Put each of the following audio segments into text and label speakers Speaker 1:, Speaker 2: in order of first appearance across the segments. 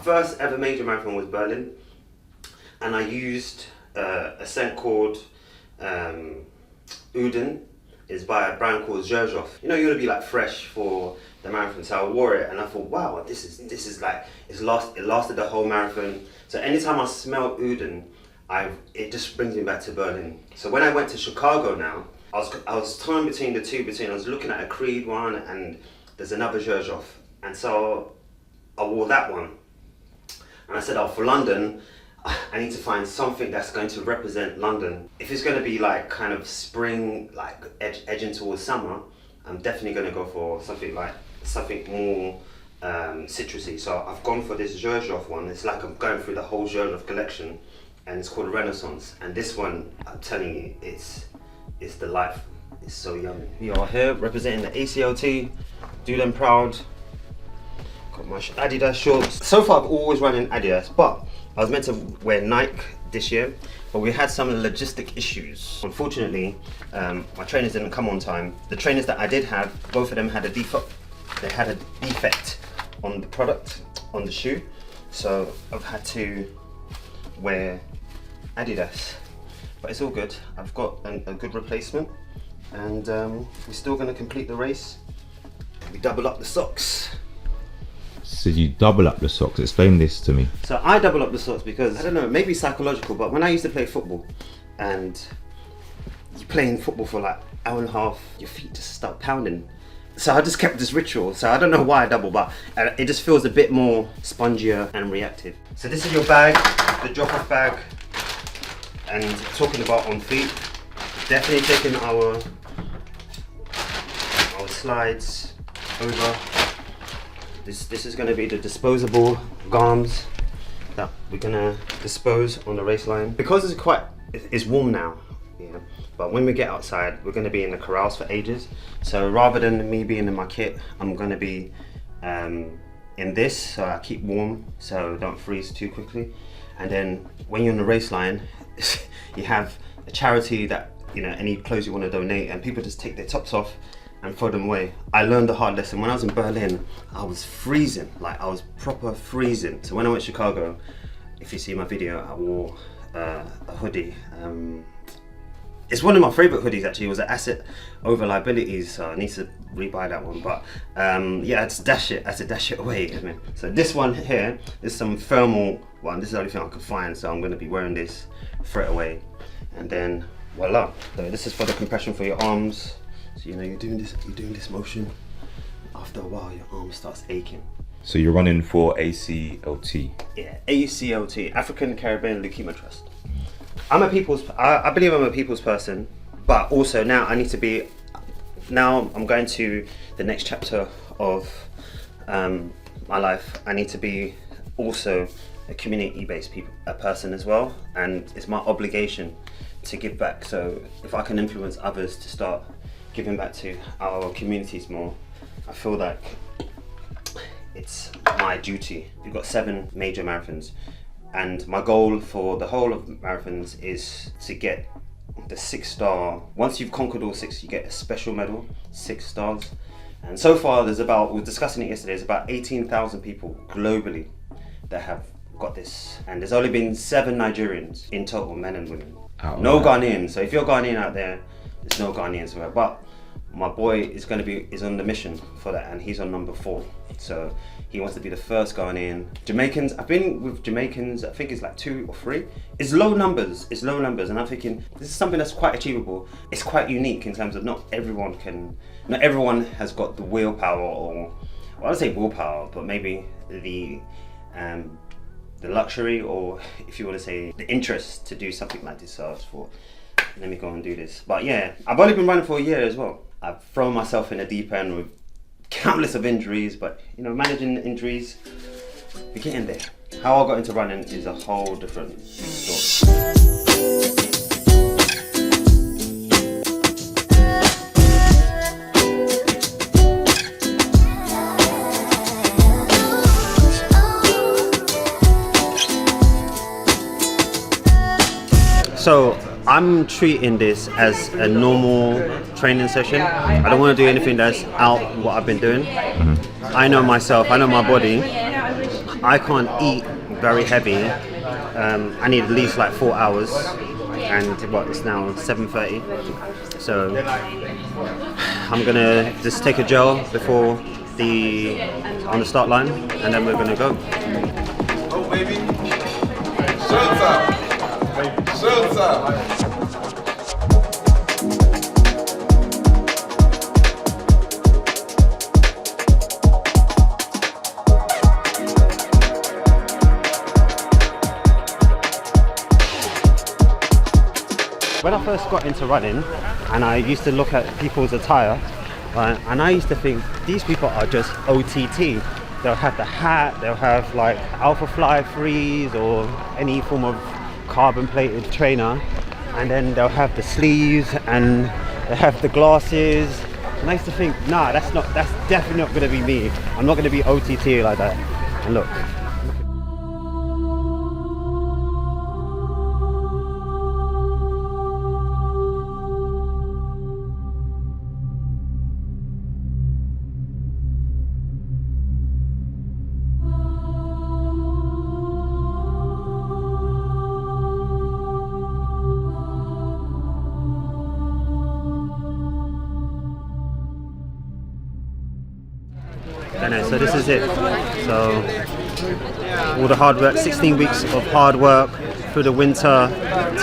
Speaker 1: first ever major marathon was Berlin, and I used a scent called Uden. It's by a brand called Zherzhov. You know, you want to be like fresh for the marathon, so I wore it and I thought, wow, this is like, it lasted the whole marathon. So anytime I smell Uden, it just brings me back to Berlin. So when I went to Chicago now, I was torn between the two. I was looking at a Creed one and there's another Zherzhov, and so I wore that one. And I said, oh, for London, I need to find something that's going to represent London. If it's going to be like kind of spring, like edging towards summer, I'm definitely going to go for something more citrusy. So I've gone for this Zherzhov one. It's like I'm going through the whole Zherzhov collection, and it's called Renaissance. And this one, I'm telling you, it's delightful. It's so yummy. We are here representing the ACLT. Do them proud. Got my Adidas shorts. So far I've always run in Adidas, but I was meant to wear Nike this year, but we had some logistic issues. Unfortunately, my trainers didn't come on time. The trainers that I did have, both of them had a defect. They had a defect on the product, on the shoe. So I've had to wear Adidas, but it's all good. I've got a good replacement, and we're still gonna complete the race. We double up the socks.
Speaker 2: So you double up the socks. Explain this to me.
Speaker 1: So I double up the socks because, I don't know, maybe psychological, but when I used to play football and you're playing football for like an hour and a half, your feet just start pounding. So I just kept this ritual. So I don't know why I double, but it just feels a bit more spongier and reactive. So this is your bag, the drop-off bag. And talking about on feet, definitely taking our slides over. This is going to be the disposable garms that we're going to dispose on the race line. Because it's warm now, yeah, but when we get outside, we're going to be in the corrals for ages. So rather than me being in my kit, I'm going to be in this, so I keep warm, so don't freeze too quickly. And then when you're on the race line, you have a charity that, you know, any clothes you want to donate, and people just take their tops off and throw them away. I learned the hard lesson. When I was in Berlin, I was freezing, like I was proper freezing. So when I went to Chicago, if you see my video, I wore a hoodie. It's one of my favorite hoodies actually. It was an asset over liabilities, so I need to rebuy that one. But yeah, I had to dash it away. I mean, so this one here is some thermal one. This is the only thing I could find, so I'm going to be wearing this, throw it away, and then voila. So this is for the compression for your arms. So you know you're doing this motion. After a while, your arm starts aching.
Speaker 2: So you're running for ACLT.
Speaker 1: Yeah, ACLT, African Caribbean Leukemia Trust. I believe I'm a people's person, but also now I'm going to the next chapter of my life. I need to be also a community-based person as well, and it's my obligation to give back. So if I can influence others to start giving back to our communities more, I feel like it's my duty. We've got 7 major marathons, and my goal for the whole of marathons is to get the 6-star. Once you've conquered all 6, you get a special medal, 6 stars. And so far we were discussing it yesterday, there's about 18,000 people globally that have got this, and there's only been 7 Nigerians in total, men and women. No Ghanaians. So if you're Ghanaian out there, there's no Ghanaians, but my boy is on the mission for that, and he's on number 4. So he wants to be the first Ghanaian. Jamaicans, I've been with Jamaicans, I think it's like 2 or 3. It's low numbers, and I'm thinking this is something that's quite achievable. It's quite unique in terms of not everyone has got the willpower, or well, I would say willpower, but maybe the luxury, or if you want to say the interest to do something like this. So I just thought, let me go and do this. But yeah, I've only been running for a year as well. I've thrown myself in the deep end with countless of injuries, but you know, managing injuries, we're getting there. How I got into running is a whole different story. So I'm treating this as a normal training session. I don't want to do anything that's out what I've been doing. I know myself, I know my body. I can't eat very heavy. I need at least like 4 hours, and what, it's now 7:30, so I'm gonna just take a gel before on the start line, and then we're gonna go.
Speaker 3: Oh baby, showtime, showtime.
Speaker 1: When I first got into running, and I used to look at people's attire, right, and I used to think these people are just OTT. They'll have the hat, they'll have like Alpha Fly Freeze or any form of carbon plated trainer, and then they'll have the sleeves and they have the glasses. And I used to think, nah, that's definitely not gonna be me. I'm not gonna be OTT like that. And look. So this is it. So all the hard work, 16 weeks of hard work through the winter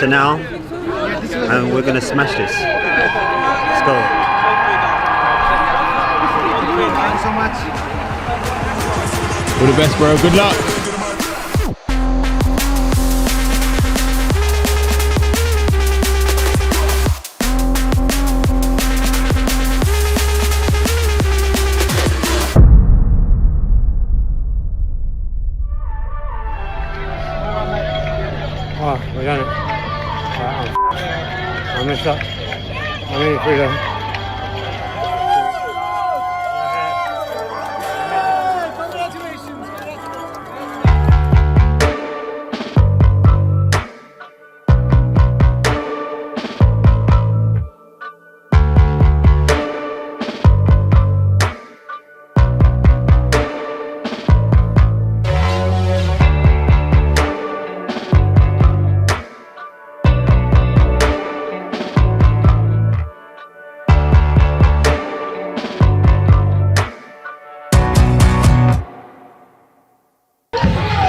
Speaker 1: to now, and we're gonna smash this. Let's go. Thanks so much.
Speaker 2: All the best, bro. Good luck.
Speaker 1: Oh, we done it. I messed up. I made it through there.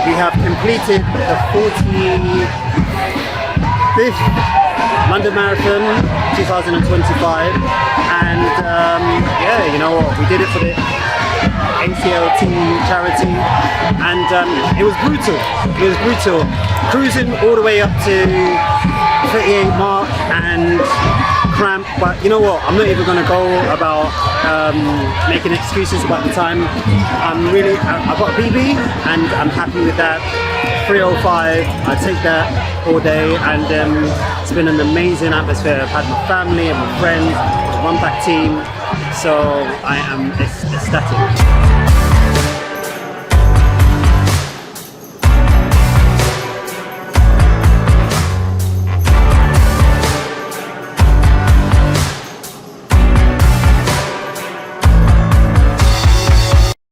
Speaker 1: We have completed the 45th London Marathon 2025, and yeah, you know what, we did it for the ACL team charity, and it was brutal. It was brutal. Cruising all the way up to 38 mark and cramp, but you know what, I'm not even going to go about making excuses about the time. I've got a PB and I'm happy with that. 3:05, I take that all day, and it's been an amazing atmosphere. I've had my family and my friends, the run back team, so I am ecstatic.